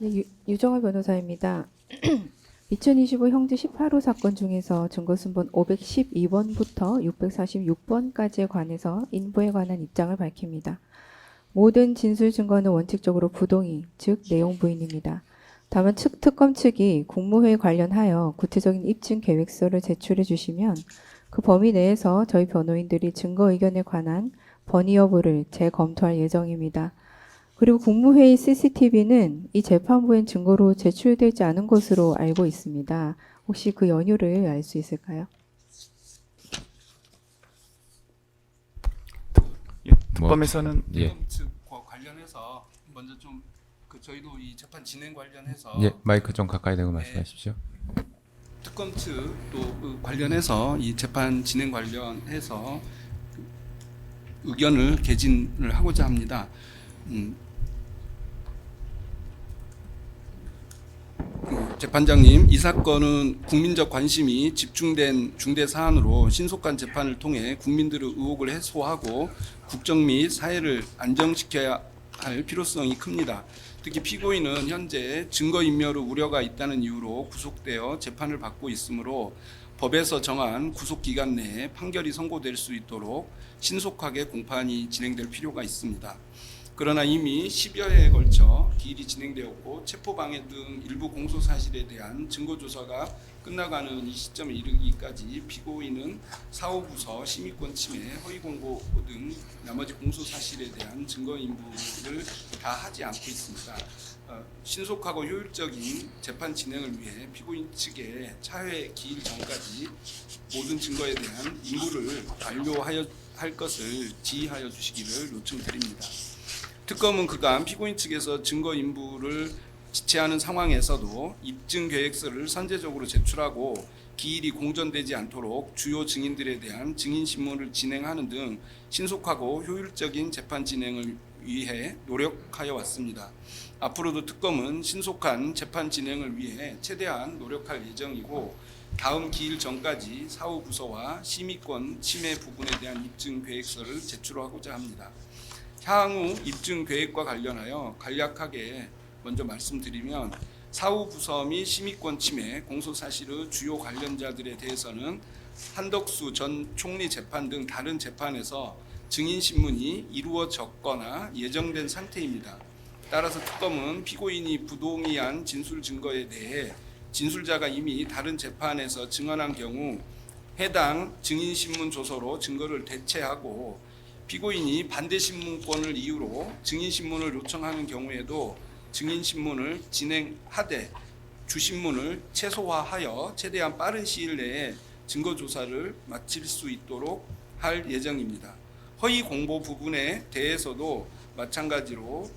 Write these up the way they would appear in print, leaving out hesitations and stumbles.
네, 유정화 변호사입니다. 2025 형제 18호 사건 중에서 증거순번 512번부터 646번까지에 관해서 인부에 관한 입장을 밝힙니다. 모든 진술 증거는 원칙적으로 부동의, 즉 내용 부인입니다. 다만 특검 측이 국무회의 관련하여 구체적인 입증 계획서를 제출해 주시면 그 범위 내에서 저희 변호인들이 증거 의견에 관한 번의 여부를 재검토할 예정입니다. 그리고 국무회의 CCTV는 이 재판부엔 증거로 제출되지 않은 것으로 알고 있습니다. 혹시 그 연유를 알 수 있을까요? 예, 특검에서는 특검 측과 관련해서 먼저 좀 저희도 이 재판 진행 관련해서 예, 마이크 좀 가까이 대고 말씀하십시오. 특검 측도 관련해서 이 재판 진행 관련해서 의견을 개진을 하고자 합니다. 재판장님, 이 사건은 국민적 관심이 집중된 중대 사안으로 신속한 재판을 통해 국민들의 의혹을 해소하고 국정 및 사회를 안정시켜야 할 필요성이 큽니다. 특히 피고인은 현재 증거인멸의 우려가 있다는 이유로 구속되어 재판을 받고 있으므로 법에서 정한 구속기간 내에 판결이 선고될 수 있도록 신속하게 공판이 진행될 필요가 있습니다. 그러나 이미 10여 회에 걸쳐 기일이 진행되었고 체포방해 등 일부 공소사실에 대한 증거조사가 끝나가는 이 시점에 이르기까지 피고인은 사후부서 심의권 침해, 허위공고 등 나머지 공소사실에 대한 증거 인부를 다 하지 않고 있습니다. 신속하고 효율적인 재판 진행을 위해 피고인 측에 차회 기일 전까지 모든 증거에 대한 인부를 완료하여 할 것을 지휘하여 주시기를 요청드립니다. 특검은 그간 피고인 측에서 증거 인부를 지체하는 상황에서도 입증 계획서를 선제적으로 제출하고 기일이 공전되지 않도록 주요 증인들에 대한 증인 신문을 진행하는 등 신속하고 효율적인 재판 진행을 위해 노력하여 왔습니다. 앞으로도 특검은 신속한 재판 진행을 위해 최대한 노력할 예정이고 다음 기일 전까지 사후부서와 심의권 침해 부분에 대한 입증 계획서를 제출하고자 합니다. 향후 입증 계획과 관련하여 간략하게 먼저 말씀드리면 사후부서 및 심의권 침해 공소사실의 주요 관련자들에 대해서는 한덕수 전 총리 재판 등 다른 재판에서 증인신문이 이루어졌거나 예정된 상태입니다. 따라서 특검은 피고인이 부동의한 진술 증거에 대해 진술자가 이미 다른 재판에서 증언한 경우 해당 증인신문 조서로 증거를 대체하고 피고인이 반대신문권을 이유로 증인신문을 요청하는 경우에도 증인신문을 진행하되 주신문을 최소화하여 최대한 빠른 시일 내에 증거조사를 마칠 수 있도록 할 예정입니다. 허위 공보 부분에 대해서도 마찬가지로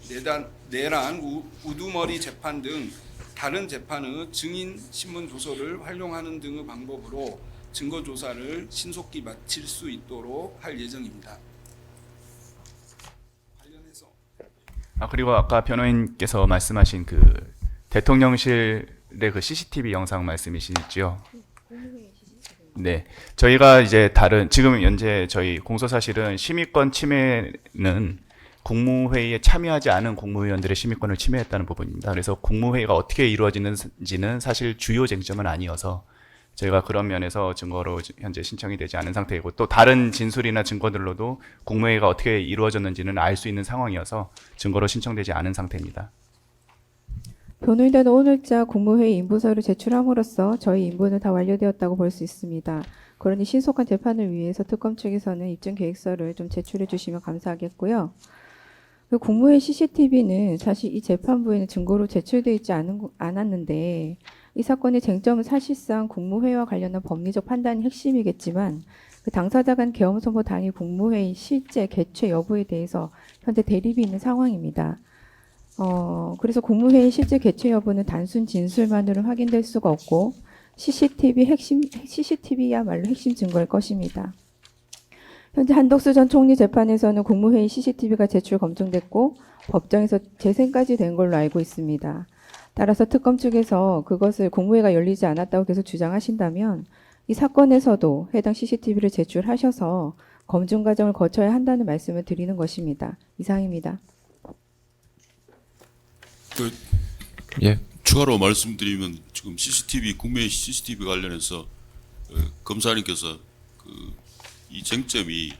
내란 우두머리 재판 등 다른 재판의 증인신문 조서를 활용하는 등의 방법으로 증거조사를 신속히 마칠 수 있도록 할 예정입니다. 그리고 아까 변호인께서 말씀하신 그 대통령실의 그 CCTV 영상 말씀이시죠? 네, 저희가 이제 지금 현재 저희 공소사실은 심의권 침해는 국무회의에 참여하지 않은 국무위원들의 심의권을 침해했다는 부분입니다. 그래서 국무회의가 어떻게 이루어지는지는 사실 주요 쟁점은 아니어서 저희가 그런 면에서 증거로 현재 신청이 되지 않은 상태이고 또 다른 진술이나 증거들로도 국무회의가 어떻게 이루어졌는지는 알 수 있는 상황이어서 증거로 신청되지 않은 상태입니다. 변호인단은 오늘자 국무회의 인부서를 제출함으로써 저희 인부는 다 완료되었다고 볼 수 있습니다. 그러니 신속한 재판을 위해서 특검 측에서는 입증 계획서를 좀 제출해 주시면 감사하겠고요. 국무회의 CCTV는 사실 이 재판부에는 증거로 제출되어 있지 않았는데 이 사건의 쟁점은 사실상 국무회의와 관련한 법리적 판단이 핵심이겠지만 그 당사자 간 계엄선고 당일 국무회의 실제 개최 여부에 대해서 현재 대립이 있는 상황입니다. 그래서 국무회의 실제 개최 여부는 단순 진술만으로는 확인될 수가 없고 CCTV야말로 핵심 증거일 것입니다. 현재 한덕수 전 총리 재판에서는 국무회의 CCTV가 제출 검증됐고 법정에서 재생까지 된 걸로 알고 있습니다. 따라서 특검 측에서 그것을 국무회의가 열리지 않았다고 계속 주장하신다면 이 사건에서도 해당 CCTV를 제출하셔서 검증 과정을 거쳐야 한다는 말씀을 드리는 것입니다. 이상입니다. 예. 추가로 말씀드리면 지금 CCTV 국내 CCTV 관련해서 검사님께서 이 쟁점이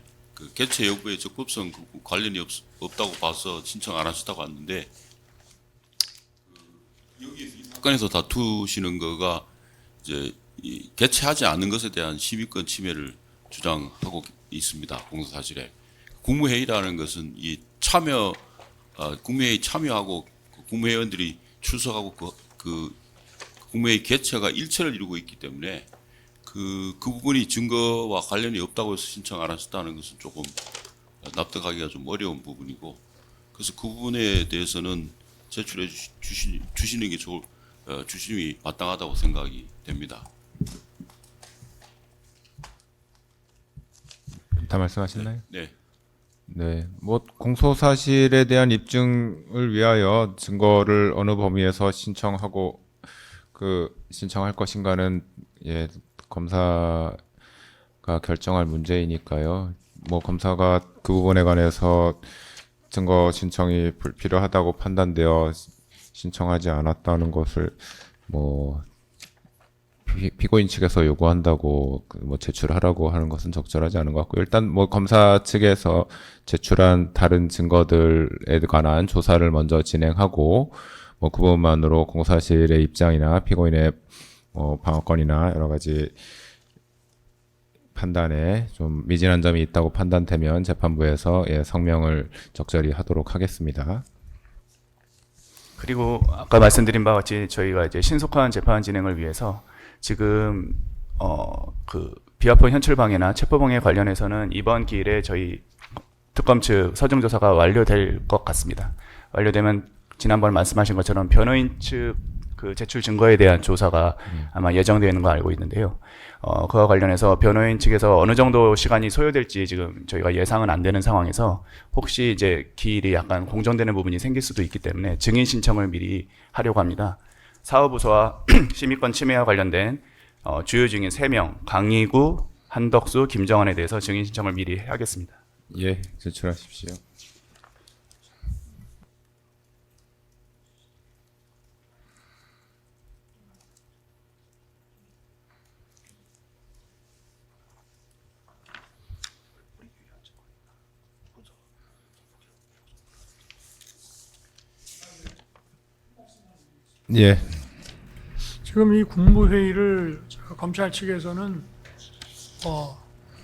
개최 여부의 적법성 관련이 없다고 봐서 신청 안 하시다고 하는데 여기 이 사건에서 다투시는 거가 이제 이 개최하지 않는 것에 대한 시민권 침해를 주장하고 있습니다. 공소사실에 국무회의라는 것은 이 참여 국무회의 참여하고 국무회의원들이 출석하고 그 국무회의 개최가 일체를 이루고 있기 때문에 그 부분이 증거와 관련이 없다고 해서 신청 안 하셨다는 것은 조금 납득하기가 좀 어려운 부분이고, 그래서 그 부분에 대해서는 제출해 주시는 게 주심이 마땅하다고 생각이 됩니다. 다 말씀하셨나요? 네. 네, 뭐 공소 사실에 대한 입증을 위하여 증거를 어느 범위에서 신청하고 신청할 것인가는 검사가 결정할 문제이니까요. 뭐 검사가 그 부분에 관해서 증거 신청이 불필요하다고 판단되어 신청하지 않았다는 것을 뭐 피고인 측에서 요구한다고 뭐 제출하라고 하는 것은 적절하지 않은 것 같고, 일단 뭐 검사 측에서 제출한 다른 증거들에 관한 조사를 먼저 진행하고 뭐 그 부분만으로 공사실의 입장이나 피고인의 방어권이나 여러 가지 판단에 좀 미진한 점이 있다고 판단되면 재판부에서 성명을 적절히 하도록 하겠습니다. 그리고 아까 말씀드린 바와 같이 저희가 이제 신속한 재판 진행을 위해서 지금 비화폰 현출 방해나 체포 방해 관련해서는 이번 기일에 저희 특검 측 서중 조사가 완료될 것 같습니다. 완료되면 지난번 말씀하신 것처럼 변호인 측 그 제출 증거에 대한 조사가 아마 예정되어 있는 거 알고 있는데요. 그와 관련해서 변호인 측에서 어느 정도 시간이 소요될지 지금 저희가 예상은 안 되는 상황에서 혹시 이제 기일이 약간 공정되는 부분이 생길 수도 있기 때문에 증인 신청을 미리 하려고 합니다. 사후부서와 시민권 침해와 관련된 주요 증인 3명, 강희구, 한덕수, 김정환에 대해서 증인 신청을 미리 하겠습니다. 예, 제출하십시오. 예, 지금 이 국무회의를 검찰 측에서는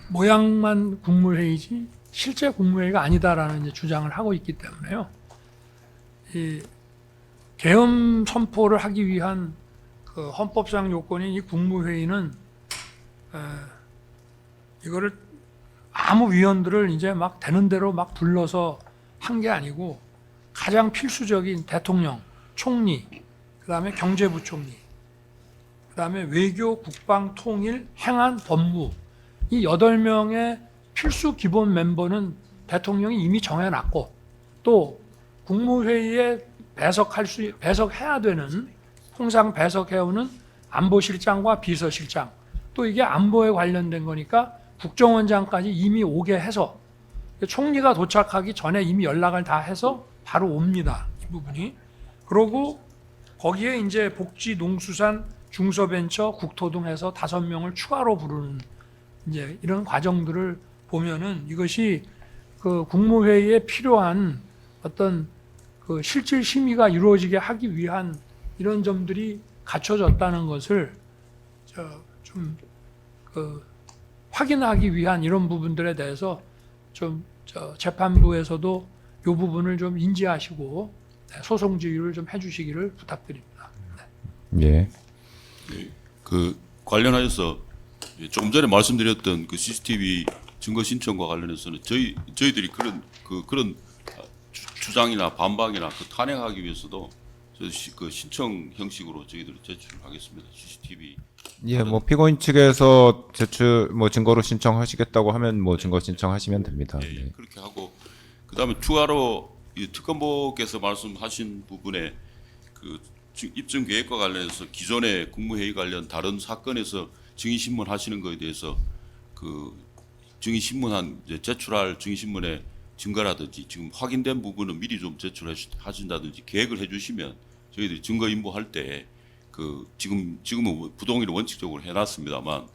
모양만 국무회의지 실제 국무회의가 아니다라는 이제 주장을 하고 있기 때문에요. 이 계엄 선포를 하기 위한 그 헌법상 요건인 이 국무회의는 이거를 아무 위원들을 이제 막 되는 대로 막 불러서 한 게 아니고 가장 필수적인 대통령, 총리, 그다음에 경제부총리, 그다음에 외교, 국방, 통일, 행안, 법무, 이 8명의 필수 기본 멤버는 대통령이 이미 정해놨고, 또 국무회의에 배석해야 되는, 통상 배석해오는 안보실장과 비서실장, 또 이게 안보에 관련된 거니까 국정원장까지 이미 오게 해서 총리가 도착하기 전에 이미 연락을 다 해서 바로 옵니다. 이 부분이. 그러고 거기에 이제 복지, 농수산, 중소벤처, 국토 등 해서 5명을 추가로 부르는 이제 이런 과정들을 보면은 이것이 그 국무회의에 필요한 어떤 그 실질 심의가 이루어지게 하기 위한 이런 점들이 갖춰졌다는 것을 좀 확인하기 위한 이런 부분들에 대해서 좀 재판부에서도 이 부분을 좀 인지하시고 소송 지휘를 좀 해주시기를 부탁드립니다. 예. 그 관련하여서 조금 전에 말씀드렸던 그 CCTV 증거 신청과 관련해서는 저희들이 그런 주장이나 반박이나 탄핵하기 위해서도 그 신청 형식으로 저희들이 제출하겠습니다. CCTV. 예, 뭐 피고인 측에서 증거로 신청하시겠다고 하면 뭐 증거 신청하시면 됩니다. 예, 네. 그렇게 하고 그다음에 추가로 이 특검보께서 말씀하신 부분에 그 입증 계획과 관련해서 기존의 국무회의 관련 다른 사건에서 증인 신문 하시는 것에 대해서 그 증인 신문한 제출할 증인 신문의 증거라든지 지금 확인된 부분은 미리 좀 제출하신다든지 계획을 해주시면 저희들이 증거 인보할 때 그 지금은 부동의를 원칙적으로 해놨습니다만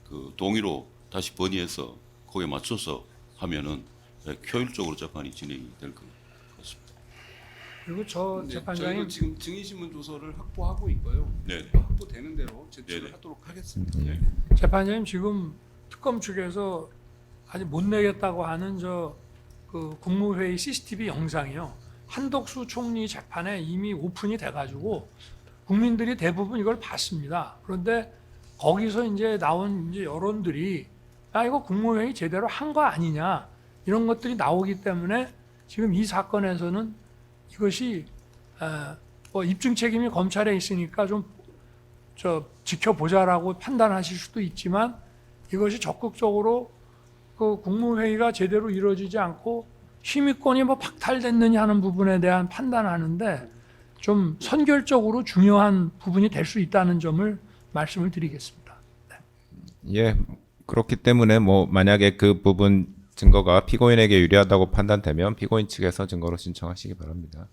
그 동의로 다시 번의해서 거기에 맞춰서 하면은 효율적으로 재판이 진행이 될 것 같습니다. 그리고 저 네, 재판장님 저희도 지금 증인신문 조서를 확보하고 있고요. 네. 확보되는 대로 제출을 네네. 하도록 하겠습니다. 네. 재판장님 지금 특검 측에서 아직 못 내겠다고 하는 그 국무회의 CCTV 영상이요. 한덕수 총리 재판에 이미 오픈이 돼가지고 국민들이 대부분 이걸 봤습니다. 그런데 거기서 이제 나온 이제 여론들이 야 이거 국무회의 제대로 한 거 아니냐 이런 것들이 나오기 때문에 지금 이 사건에서는 이것이 뭐 입증 책임이 검찰에 있으니까 좀 지켜보자라고 판단하실 수도 있지만 이것이 적극적으로 그 국무회의가 제대로 이루어지지 않고 심의권이 뭐 박탈됐느냐 하는 부분에 대한 판단하는데 좀 선결적으로 중요한 부분이 될 수 있다는 점을 말씀을 드리겠습니다. 예, 그렇기 때문에 뭐 만약에 그 부분 증거가 피고인에게 유리하다고 판단되면 피고인 측에서 증거로 신청하시기 바랍니다.